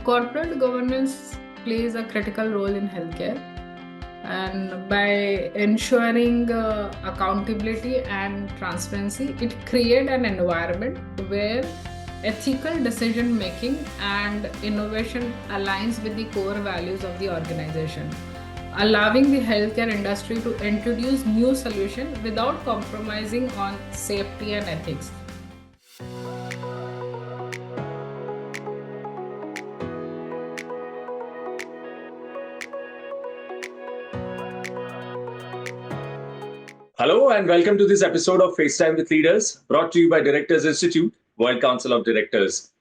Corporate governance plays a critical role in healthcare, and by ensuring accountability and transparency, it creates an environment where ethical decision making and innovation aligns with the core values of the organization, allowing the healthcare industry to introduce new solutions without compromising on safety and ethics. Hello and welcome to this episode of FaceTime with Leaders, brought to you by Directors Institute, World Council of Directors.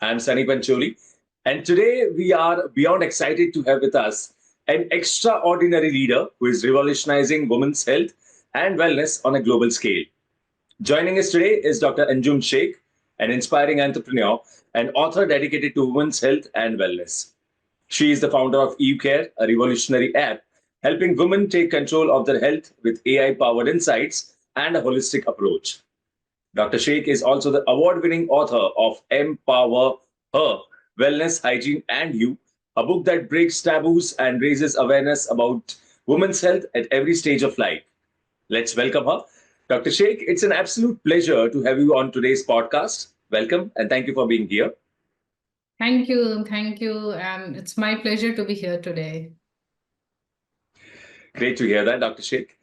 I'm Sunny Pancholi, and today we are beyond excited to have with us an extraordinary leader who is revolutionizing women's health and wellness on a global scale. Joining us today is Dr. Anjum Shaikh, an inspiring entrepreneur and author dedicated to women's health and wellness. She is the founder of EveCare, a revolutionary app helping women take control of their health with AI-powered insights and a holistic approach. Dr. Sheikh is also the award-winning author of Empower Her, Wellness, Hygiene and You, a book that breaks taboos and raises awareness about women's health at every stage of life. Let's welcome her. Dr. Sheikh, it's an absolute pleasure to have you on today's podcast. Welcome and thank you for being here. Thank you, and it's my pleasure to be here today. Great to hear that, Dr. Sheikh.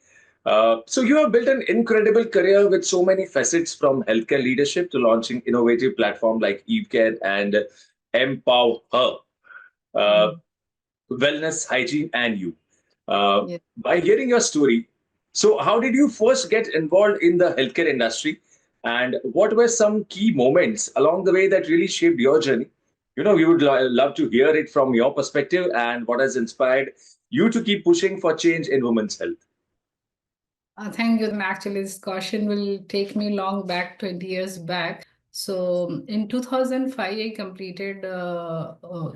So you have built an incredible career with so many facets, from healthcare leadership to launching innovative platforms like EveCare and Empower Her, Wellness, Hygiene and You. Yeah. By hearing your story, so how did you first get involved in the healthcare industry, and what were some key moments along the way that really shaped your journey? We would love to hear it from your perspective and what has inspired you to keep pushing for change in women's health. Thank you. And actually, this question will take me long back, 20 years back. So in 2005, I completed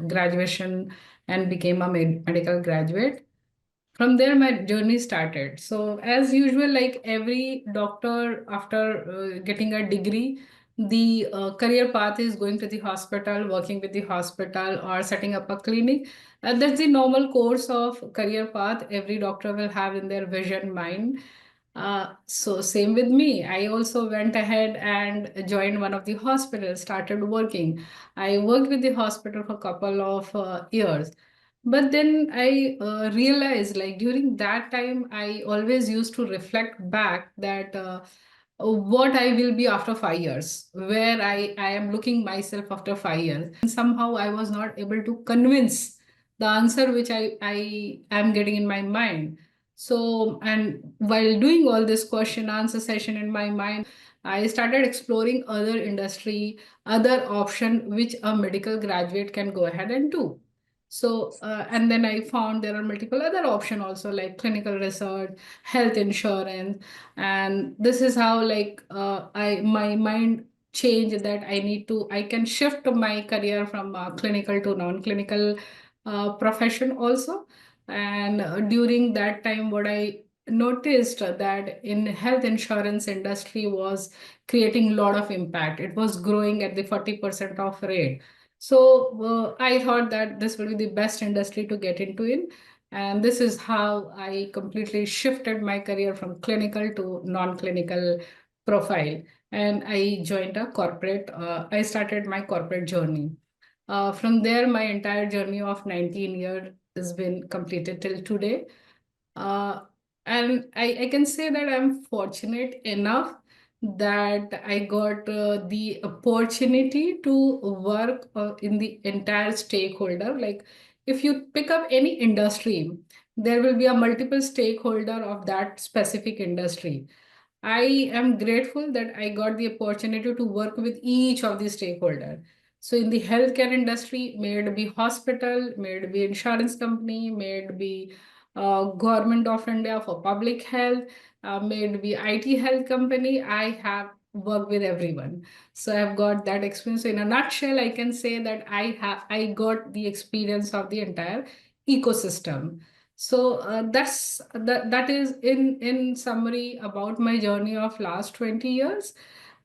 graduation and became a medical graduate. From there, my journey started. So as usual, like every doctor, after getting a degree, the career path is going to the hospital, working with the hospital, or setting up a clinic. That's the normal course of career path every doctor will have in their vision mind. So same with me. I also went ahead and joined one of the hospitals, started working. I worked with the hospital for a couple of years. But then I realized, like during that time, I always used to reflect back that what I will be after 5 years, where I am looking myself after 5 years. And somehow I was not able to convince the answer which I am getting in my mind. So, and while doing all this question answer session in my mind, I started exploring other industry, other option which a medical graduate can go ahead and do. So, and then I found there are multiple other options also, like clinical research, health insurance. And this is how like my mind changed, that I can shift my career from clinical to non-clinical profession also. And during that time, what I noticed that in health insurance industry was creating a lot of impact. It was growing at the 40% of rate. So I thought that this will be the best industry to get into in. And this is how I completely shifted my career from clinical to non-clinical profile. And I joined a corporate, I started my corporate journey. From there, my entire journey of 19 years has been completed till today. Uh, and I can say that I'm fortunate enough that I got the opportunity to work in the entire stakeholder. Like if you pick up any industry, there will be a multiple stakeholder of that specific industry. I am grateful that I got the opportunity to work with each of the stakeholders. So in the healthcare industry, may it be hospital, may it be insurance company, may it be government of India for public health, may it be IT health company, I have worked with everyone. So I've got that experience. So in a nutshell, I can say that I got the experience of the entire ecosystem. So that is in summary about my journey of last 20 years.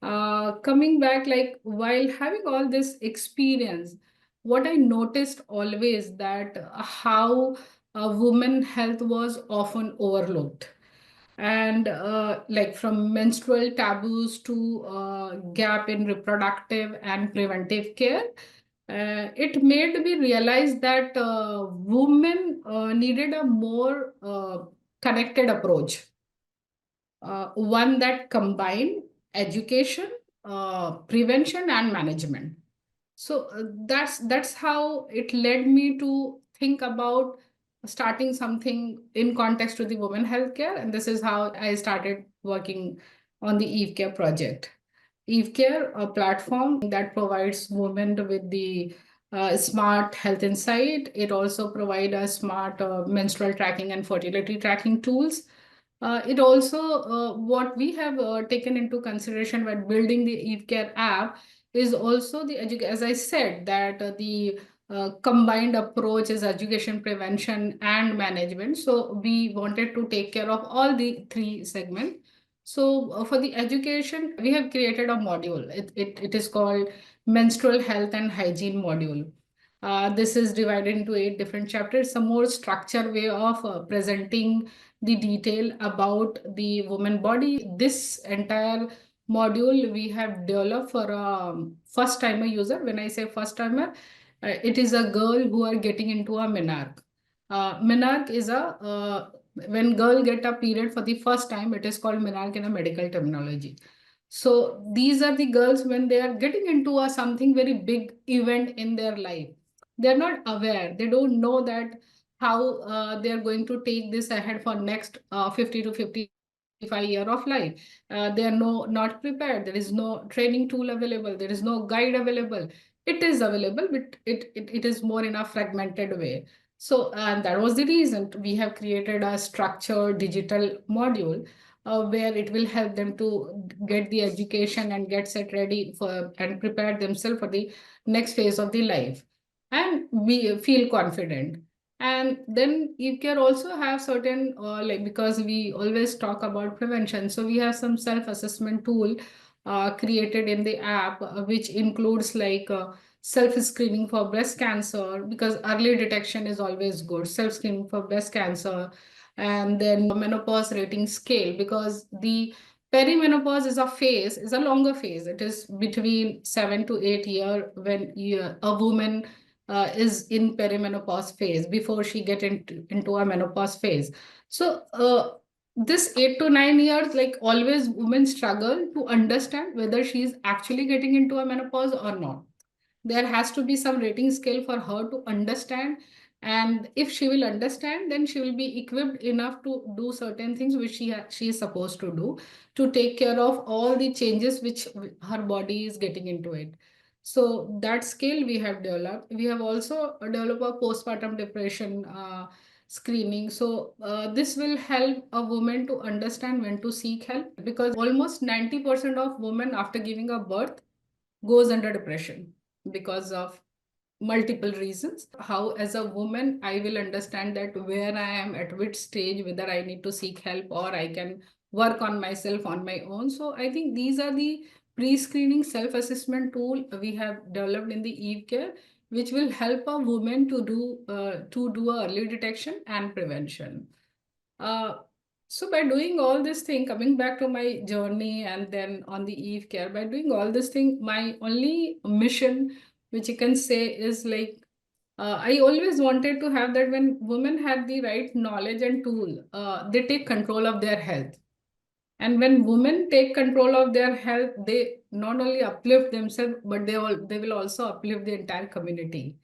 Coming back, like while having all this experience, what I noticed always that how women health was often overlooked. And like from menstrual taboos to gap in reproductive and preventive care, it made me realize that women needed a more connected approach, one that combined education, prevention, and management. So that's how it led me to think about starting something in context to the women healthcare, and this is how I started working on the EveCare project. EveCare, a platform that provides women with the smart health insight. It also provides a smart menstrual tracking and fertility tracking tools. It also, what we have taken into consideration when building the EveCare app is also the as I said, that the combined approach is education, prevention, and management. So we wanted to take care of all the three segments. So for the education, we have created a module. It is called Menstrual Health and Hygiene module. This is divided into 8 different chapters. It's a more structured way of presenting the detail about the woman body. This entire module we have developed for a first timer user. When I say first timer, it is a girl who are getting into a menarche. Menarche is a when girl get a period for the first time, it is called menarche in a medical terminology. So these are the girls when they are getting into a something very big event in their life. They're not aware. They don't know that how they are going to take this ahead for next 50 to 55 year of life. They are not prepared. There is no training tool available. There is no guide available. It is available, but it is more in a fragmented way. So, and that was the reason we have created a structured digital module where it will help them to get the education and get set ready for and prepare themselves for the next phase of the life, and we feel confident. And then EveCare also have certain like, because we always talk about prevention, so we have some self-assessment tool created in the app, which includes like self-screening for breast cancer, because early detection is always good. Self-screening for breast cancer, and then menopause rating scale, because the perimenopause is a phase, is a longer phase. It is between 7 to 8 year when a woman is in perimenopause phase before she get into a menopause phase. So this 8 to 9 years, like always, women struggle to understand whether she is actually getting into a menopause or not. There has to be some rating scale for her to understand, and if she will understand, then she will be equipped enough to do certain things which she is supposed to do to take care of all the changes which her body is getting into it. So that scale we have developed. We have also developed a postpartum depression screening. So this will help a woman to understand when to seek help, because almost 90% of women after giving a birth goes under depression because of multiple reasons. How, as a woman, I will understand that where I am at which stage, whether I need to seek help or I can work on myself on my own. So I think these are the pre-screening self-assessment tool we have developed in the EveCare, which will help a woman to do early detection and prevention. Uh, so by doing all this thing, coming back to my journey and then on the EveCare, by doing all this thing, my only mission, which you can say, is like I always wanted to have that when women have the right knowledge and tool, they take control of their health. And when women take control of their health, they not only uplift themselves, but they will also uplift the entire community.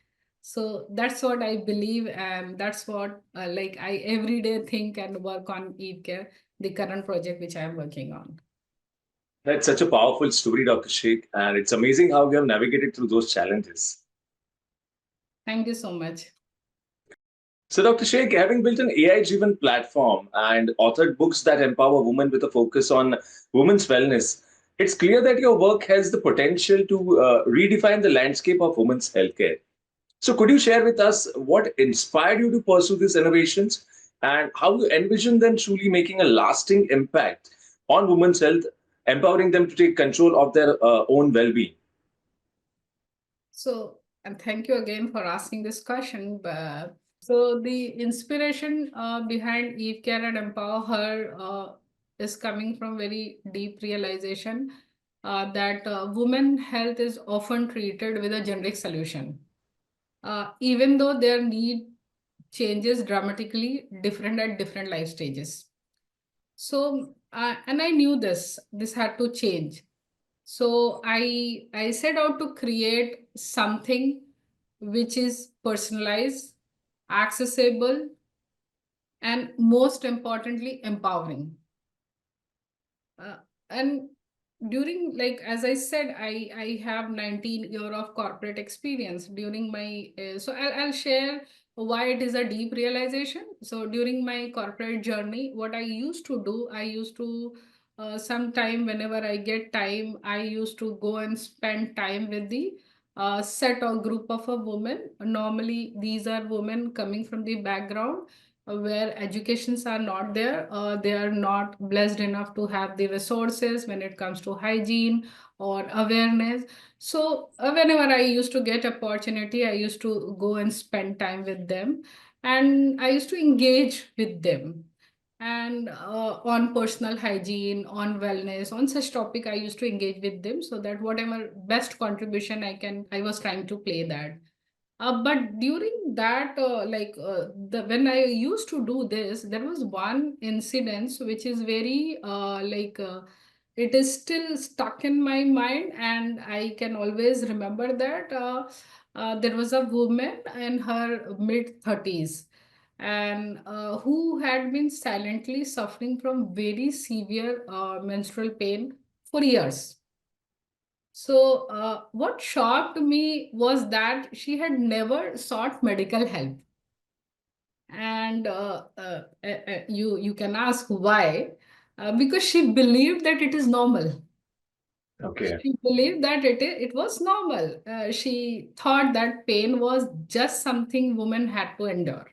So that's what I believe, and that's what like I every day think and work on EveCare, the current project which I am working on. That's such a powerful story, Dr. Sheikh, and it's amazing how you have navigated through those challenges. Thank you so much. So, Dr. Sheikh, having built an AI-driven platform and authored books that empower women with a focus on women's wellness, it's clear that your work has the potential to redefine the landscape of women's healthcare. So, could you share with us what inspired you to pursue these innovations and how you envision them truly making a lasting impact on women's health, empowering them to take control of their own well being? So And thank you again for asking this question. So the inspiration behind EveCare and Empower Her is coming from very deep realization that women health is often treated with a generic solution, even though their need changes dramatically different at different life stages. So, and I knew this had to change. So I set out to create something which is personalized, accessible, and most importantly, empowering. Uh, and during, like, as I said, I have 19 year of corporate experience during my, so I'll share why it is a deep realization. So during my corporate journey, what I used to do, I used to, sometime whenever I get time, I used to go and spend time with the set or group of a women. Normally, these are women coming from the background where educations are not there. They are not blessed enough to have the resources when it comes to hygiene or awareness. So whenever I used to get opportunity, I used to go and spend time with them, and I used to engage with them. And on personal hygiene, on wellness, on such topic, I used to engage with them so that whatever best contribution I was trying to play that. But during that, when I used to do this, there was one incident which is very it is still stuck in my mind, and I can always remember that there was a woman in her mid 30s, and who had been silently suffering from very severe menstrual pain for years. So, what shocked me was that she had never sought medical help. And you can ask why, because she believed that it is normal. Okay. She believed that it was normal. She thought that pain was just something women had to endure.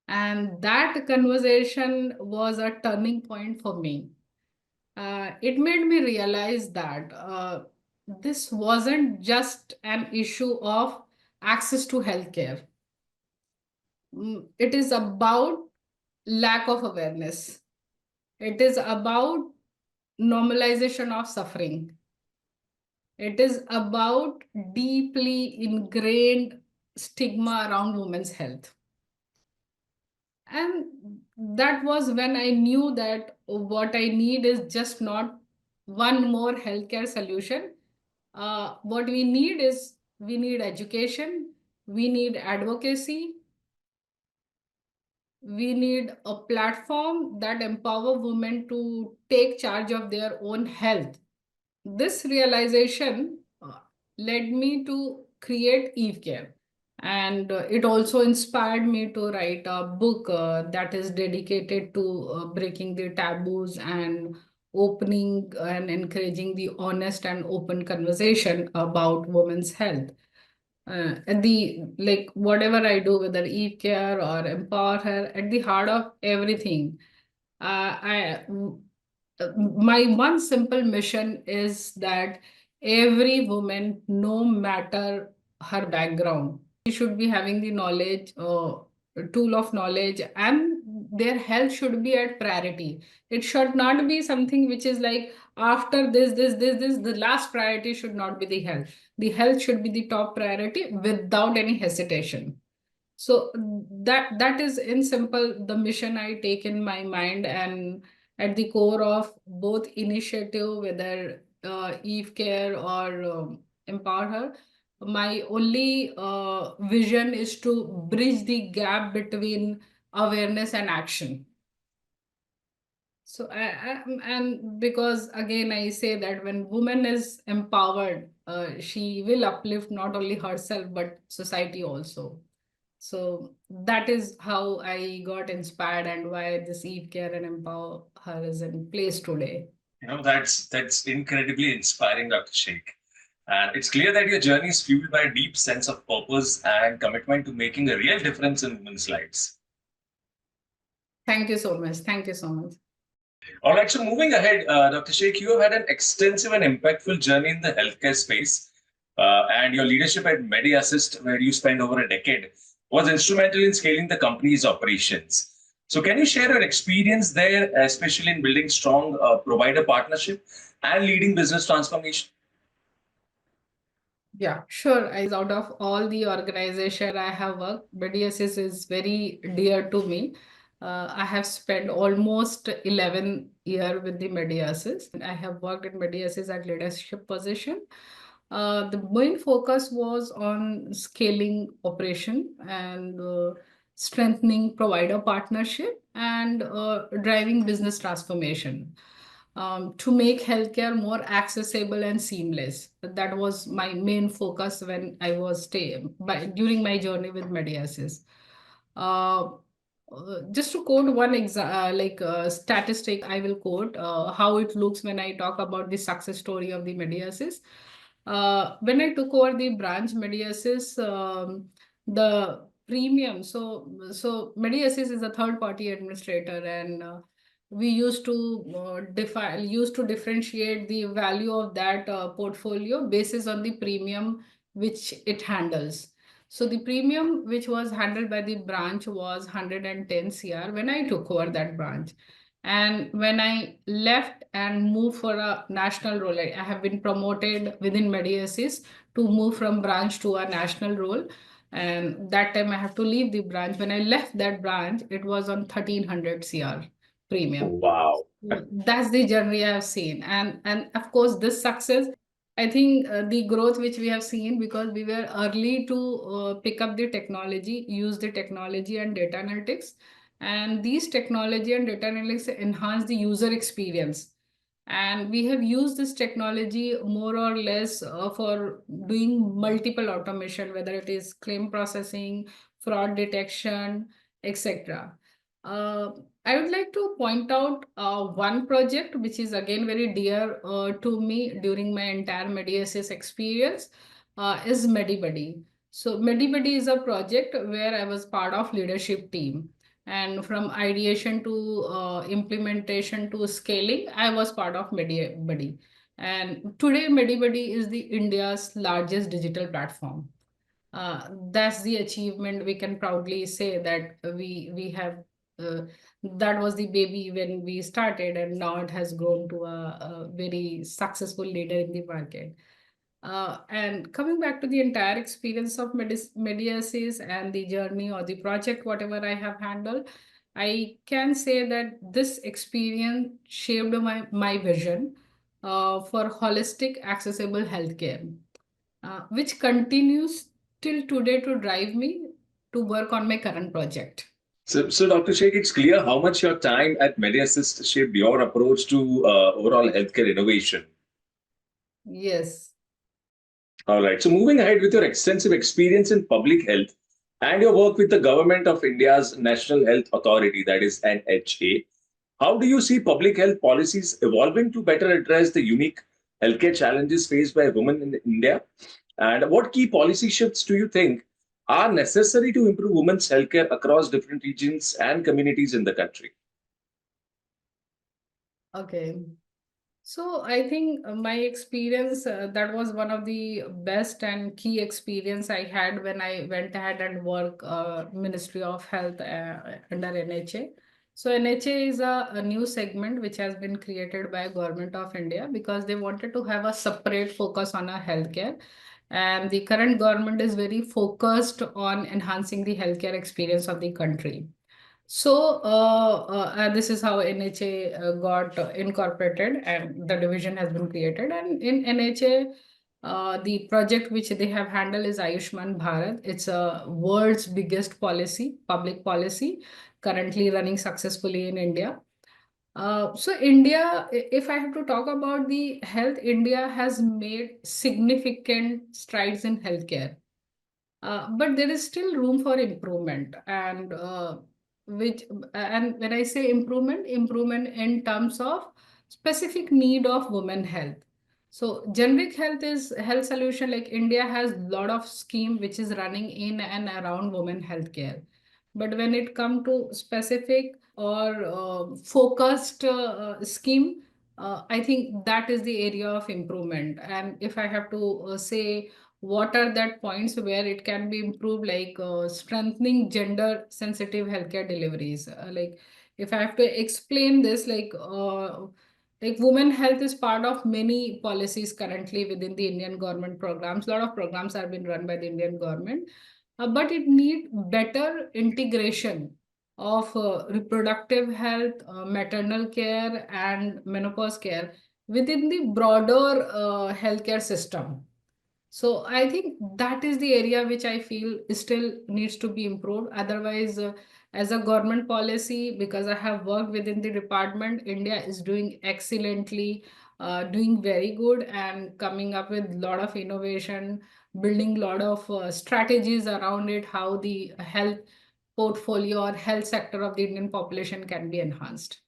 And that conversation was a turning point for me. It made me realize that this wasn't just an issue of access to healthcare. It is about lack of awareness. It is about normalization of suffering. It is about deeply ingrained stigma around women's health. And that was when I knew that what I need is just not one more healthcare solution. What we need education, we need advocacy, we need a platform that empower women to take charge of their own health. This realization led me to create EveCare. And it also inspired me to write a book that is dedicated to breaking the taboos and opening and encouraging the honest and open conversation about women's health. At the like whatever I do, whether EveCare or Empower Her, at the heart of everything, I my one simple mission is that every woman, no matter her background, she should be having the knowledge, tool of knowledge, and their health should be at priority. It should not be something which is like after this, the last priority should not be the health. The health should be the top priority without any hesitation. So that is in simple the mission I take in my mind, and at the core of both initiative, whether Eve Care or Empower Her, my only vision is to bridge the gap between awareness and action. So, and because again, I say that when woman is empowered, she will uplift not only herself, but society also. So that is how I got inspired and why this Eve Care and Empower Her is in place today. That's incredibly inspiring, Dr. Sheikh. And it's clear that your journey is fueled by a deep sense of purpose and commitment to making a real difference in women's lives. Thank you so much. Thank you so much. All right, so moving ahead, Dr. Sheikh, you have had an extensive and impactful journey in the healthcare space. and your leadership at MediAssist, where you spent over a decade, was instrumental in scaling the company's operations. So, can you share your experience there, especially in building strong provider partnership and leading business transformation? Yeah, sure. Out of all the organization I have worked, MediAssist is very dear to me. I have spent almost 11 years with the MediAssist. I have worked in MediAssist at leadership position. The main focus was on scaling operation and strengthening provider partnership and driving business transformation to make healthcare more accessible and seamless. That was my main focus when I was during my journey with MediAssist. Uh, just to quote one statistic, I will quote how it looks when I talk about the success story of the MediAssist. When I took over the branch MediAssist, the premium. So MediAssist is a third party administrator, and we used to differentiate the value of that portfolio basis on the premium which it handles. So the premium which was handled by the branch was 110 CR when I took over that branch. And when I left and moved for a national role, I have been promoted within MediAssist to move from branch to a national role. And that time I have to leave the branch. When I left that branch, it was on 1300 CR premium. Wow. That's the journey I have seen. And of course, this success, I think the growth which we have seen because we were early to pick up the technology, use the technology and data analytics. And these technology and data analytics enhance the user experience. And we have used this technology more or less for doing multiple automation, whether it is claim processing, fraud detection, etc. Uh, I would like to point out one project which is again very dear to me during my entire MediAssist experience is MediBuddy. So MediBuddy is a project where I was part of leadership team. And from ideation to implementation to scaling, I was part of MediBuddy. And today, MediBuddy is the India's largest digital platform. That's the achievement we can proudly say that we have. That was the baby when we started, and now it has grown to a very successful leader in the market. And coming back to the entire experience of MediAssist and the journey or the project, whatever I have handled, I can say that this experience shaped my vision for holistic, accessible healthcare, which continues till today to drive me to work on my current project. So, Dr. Sheikh, it's clear how much your time at MediAssist shaped your approach to overall healthcare innovation. Yes. All right. So, moving ahead with your extensive experience in public health and your work with the Government of India's National Health Authority, that is NHA, how do you see public health policies evolving to better address the unique healthcare challenges faced by women in India? And what key policy shifts do you think are necessary to improve women's healthcare across different regions and communities in the country? Okay. So I think my experience, that was one of the best and key experience I had when I went ahead and work Ministry of Health under NHA. So NHA is a new segment which has been created by Government of India because they wanted to have a separate focus on our healthcare. And the current government is very focused on enhancing the healthcare experience of the country. So this is how NHA got incorporated and the division has been created. And in NHA, the project which they have handled is Ayushman Bharat. It's a world's biggest policy, public policy, currently running successfully in India. So India, if I have to talk about the health, India has made significant strides in healthcare. But there is still room for improvement, and when I say improvement, improvement in terms of specific need of women health. So generic health is health solution, like India has a lot of scheme which is running in and around women healthcare. But when it come to specific or focused scheme, I think that is the area of improvement. And if I have to say what are that points where it can be improved, like strengthening gender sensitive healthcare deliveries. Like if I have to explain this, like women health is part of many policies currently within the Indian government programs. A lot of programs are being run by the Indian government, but it need better integration of reproductive health, maternal care, and menopause care within the broader healthcare system. So I think that is the area which I feel still needs to be improved. Otherwise, as a government policy, because I have worked within the department, India is doing excellently, doing very good, and coming up with a lot of innovation, building a lot of strategies around it, how the health portfolio or health sector of the Indian population can be enhanced.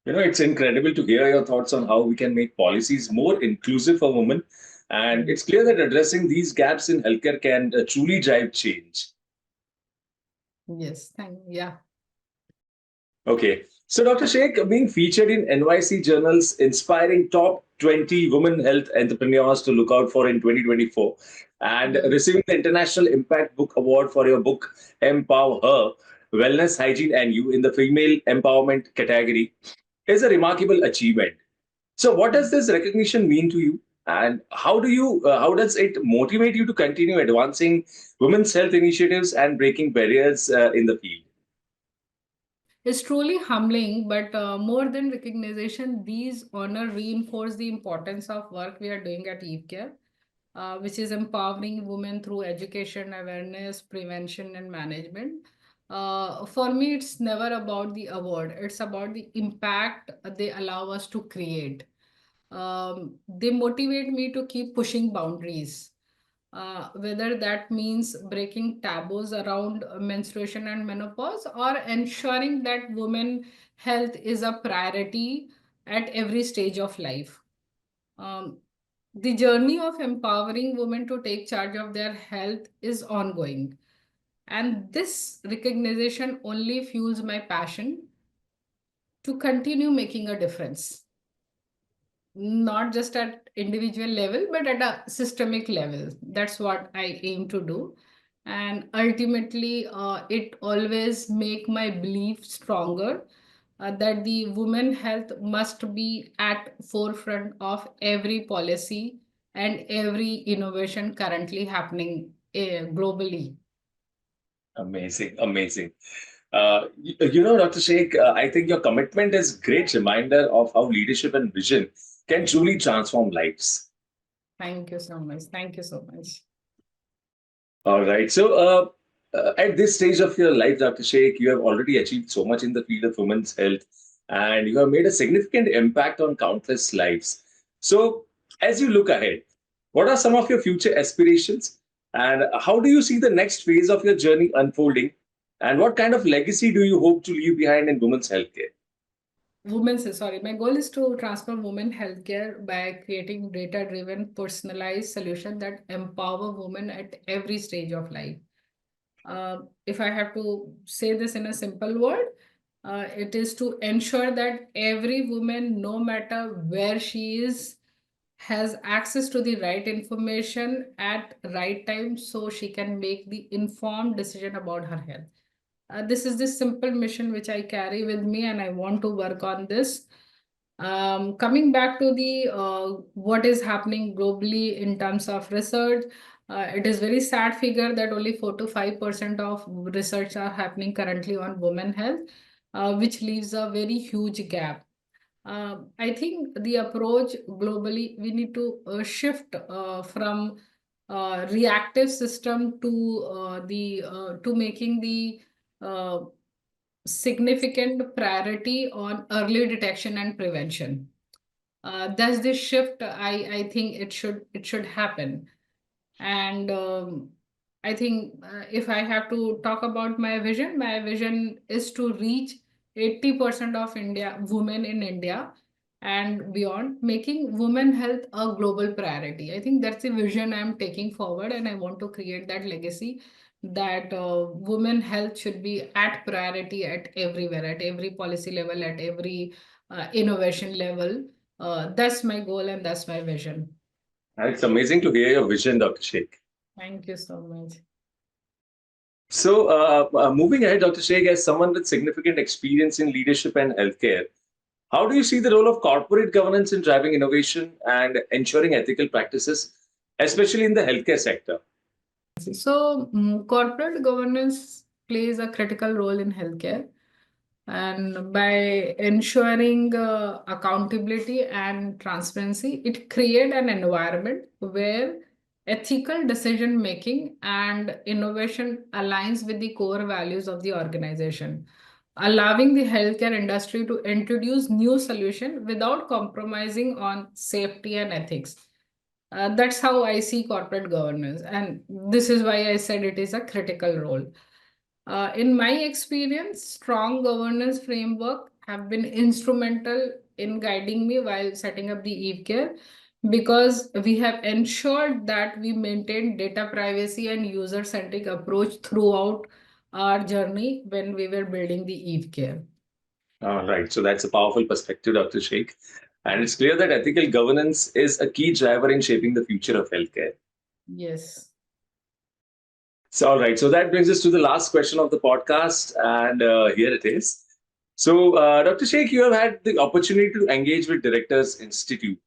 It's incredible to hear your thoughts on how we can make policies more inclusive for women. And it's clear that addressing these gaps in healthcare can truly drive change. Yes, yeah. Okay. So, Dr. Sheikh, being featured in NYC Journal's inspiring top 20 women health entrepreneurs to look out for in 2024 and receiving the International Impact Book Award for your book, Empower Her, Wellness, Hygiene and You in the Female Empowerment category is a remarkable achievement. So, what does this recognition mean to you? And how does it motivate you to continue advancing women's health initiatives and breaking barriers in the field? It's truly humbling, but more than recognition, these honor reinforce the importance of work we are doing at EveCare, which is empowering women through education, awareness, prevention, and management. For me, it's never about the award. It's about the impact they allow us to create. They motivate me to keep pushing boundaries, whether that means breaking taboos around menstruation and menopause or ensuring that women health is a priority at every stage of life. Um, the journey of empowering women to take charge of their health is ongoing. And this recognition only fuels my passion to continue making a difference, not just at individual level but at a systemic level. That's what I aim to do, and ultimately it always make my belief stronger, that the women health must be at forefront of every policy and every innovation currently happening globally. Amazing, amazing. Dr. Sheikh, I think your commitment is great reminder of how leadership and vision can truly transform lives. Thank you so much. Thank you so much. All right. So, at this stage of your life, Dr. Sheikh, you have already achieved so much in the field of women's health, and you have made a significant impact on countless lives. So, as you look ahead, what are some of your future aspirations, and how do you see the next phase of your journey unfolding? And what kind of legacy do you hope to leave behind in women's healthcare? My goal is to transform women healthcare by creating data-driven, personalized solution that empower women at every stage of life. If I have to say this in a simple word, it is to ensure that every woman, no matter where she is, has access to the right information at right time so she can make the informed decision about her health. This is the simple mission which I carry with me, and I want to work on this. Coming back to the what is happening globally in terms of research, it is very sad figure that only 4 to 5% of research are happening currently on women health, which leaves a very huge gap. I think the approach globally, we need to shift from reactive system to making the uh, significant priority on early detection and prevention. That's the shift I think it should happen. And I think if I have to talk about my vision is to reach 80% of India women in India and beyond, making women health a global priority. I think that's the vision I'm taking forward, and I want to create that legacy that women health should be at priority at everywhere, at every policy level, at every innovation level. That's my goal and that's my vision. It's amazing to hear your vision, Dr. Sheikh. Thank you so much. So, moving ahead, Dr. Sheikh, as someone with significant experience in leadership and healthcare, how do you see the role of corporate governance in driving innovation and ensuring ethical practices, especially in the healthcare sector? So, corporate governance plays a critical role in healthcare, and by ensuring accountability and transparency, it creates an environment where ethical decision making and innovation aligns with the core values of the organization, allowing the healthcare industry to introduce new solutions without compromising on safety and ethics. That's how I see corporate governance, and this is why I said it is a critical role. In my experience, strong governance framework have been instrumental in guiding me while setting up the EveCare, because we have ensured that we maintain data privacy and user-centric approach throughout our journey when we were building the EveCare. Right. So that's a powerful perspective, Dr. Sheikh. And it's clear that ethical governance is a key driver in shaping the future of healthcare. Yes. So, all right. So that brings us to the last question of the podcast. And here it is. So, Dr. Sheikh, you have had the opportunity to engage with Directors Institute.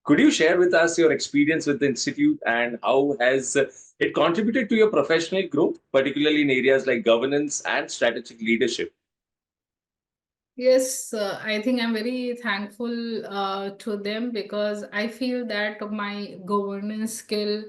Could you share with us your experience with the Institute and how has it contributed to your professional growth, particularly in areas like governance and strategic leadership? Yes, I think I'm very thankful to them, because I feel that my governance skill,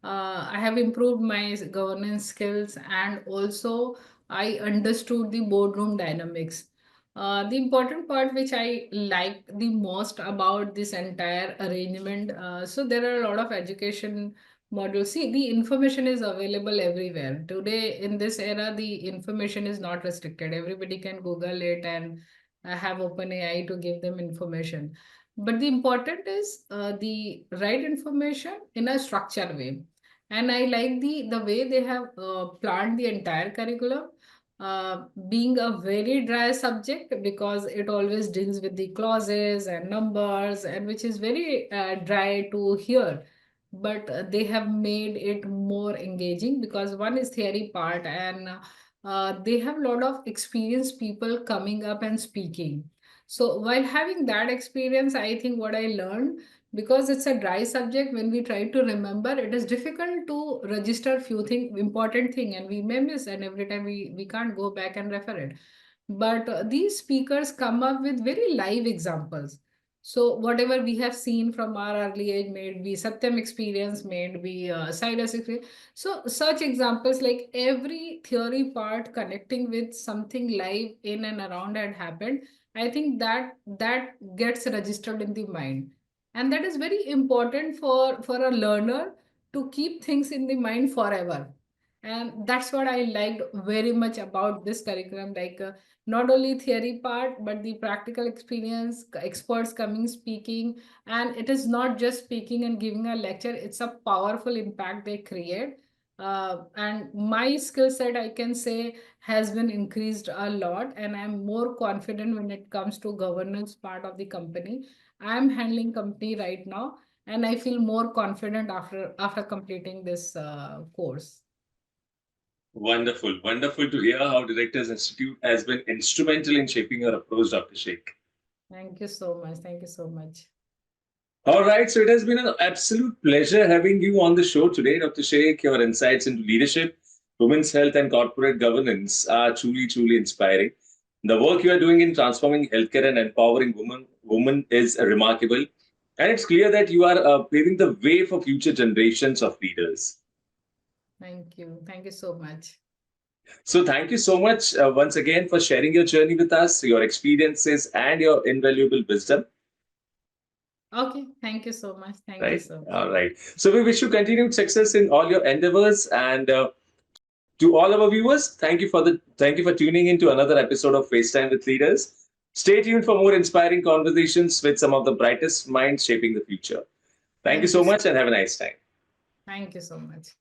I have improved my governance skills, and also I understood the boardroom dynamics. The important part which I like the most about this entire arrangement, so there are a lot of education modules. See, the information is available everywhere. Today, in this era, the information is not restricted. Everybody can Google it and have OpenAI to give them information. But the important is the right information in a structured way. And I like the way they have planned the entire curriculum, being a very dry subject, because it always deals with the clauses and numbers, and which is very dry to hear. But they have made it more engaging, because one is theory part, and they have a lot of experienced people coming up and speaking. So while having that experience, I think what I learned, because it's a dry subject, when we try to remember, it is difficult to register few important thing, and we may miss, and every time we can't go back and refer it. But these speakers come up with very live examples. So whatever we have seen from our early age, may it be Satyam experience, may it be Cyrus experience. So such examples, like every theory part connecting with something live in and around had happened. I think that gets registered in the mind, and that is very important for a learner to keep things in the mind forever. And that's what I liked very much about this curriculum, like not only theory part but the practical experience, experts coming speaking. And it is not just speaking and giving a lecture, it's a powerful impact they create. And my skill set, I can say, has been increased a lot, and I'm more confident when it comes to governance part of the company. I'm handling company right now, and I feel more confident after completing this course. Wonderful. Wonderful to hear how Directors Institute has been instrumental in shaping your approach, Dr. Sheikh. Thank you so much. Thank you so much. All right. So it has been an absolute pleasure having you on the show today, Dr. Sheikh. Your insights into leadership, women's health, and corporate governance are truly, truly inspiring. The work you are doing in transforming healthcare and empowering women is remarkable. And it's clear that you are paving the way for future generations of leaders. Thank you. Thank you so much. So thank you so much once again for sharing your journey with us, your experiences, and your invaluable wisdom. Okay. Thank you so much. Thank you Right. so much. All right. So we wish you continued success in all your endeavors, and to all our viewers, thank you for tuning in to another episode of FaceTime with Leaders. Stay tuned for more inspiring conversations with some of the brightest minds shaping the future. Thank you Thank you. so much and have a nice time. Thank you so much.